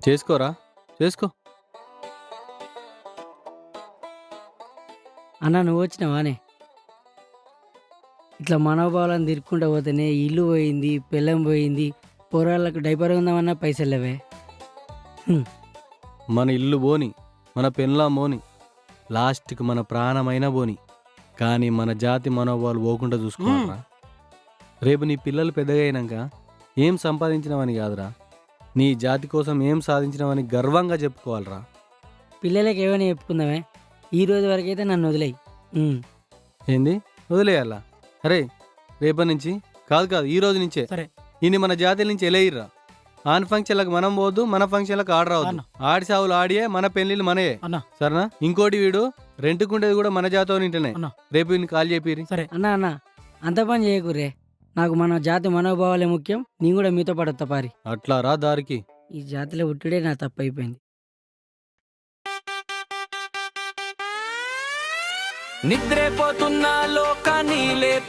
చేసుకోరా, చేసుకో. అన్న నువ్వు వచ్చినావానే? ఇట్లా మనోభావాలను తిరుక్కుంటూ పోతేనే ఇల్లు పోయింది, పిల్లం పోయింది, పోరాళ్ళకు డైపర్ ఉందామన్నా పైసలు లేవే. మన ఇల్లు బోని, మన పెన్లా మోని, లాస్ట్కి మన ప్రాణమైన బోని, కానీ మన జాతి మనోభావాలు పోకుండా చూసుకోవాలరా. రేపు నీ పిల్లలు పెద్దగా అయినాక ఏం సంపాదించినవని కాదురా, నీ జాతి కోసం ఏం సాధించినవని గర్వంగా చెప్పుకోవాలరా. పిల్లలకి ఏమైనా చెప్పుకుందామే, ఈ రోజు వరకైతే నన్ను వదిలేయి. ఏంది వదిలేయాలా? అరే రేపటి నుంచి కాదు ఈ రోజు నుంచే సరే. ఇన్ని మన జాతి నుంచి ఎలేయిర్రా. ఆన్ ఫంక్షన్లకు మనం పోవద్దు, మన ఫంక్షన్లకు ఆడ రావద్దు. ఆడి సావులు ఆడియే, మన పెళ్లిళ్ళు మనయే. సరేనా? ఇంకోటి వీడు రెంట్కుండేది కూడా మన జాతో ఇంటనే. రేపు వీడిని కాల్ చేపిరి. సరే అన్న అంత పని చేయకుర్రే, నాకు మన జాతి మనోభావాలే ముఖ్యం. నేను కూడా మీతో పాటు వస్తా పారి. అట్లా రా దారికి. ఈ జాతిలో పుట్టుడే నా తప్పు అయిపోయింది. నిద్రపోతున్న లోకాన్ని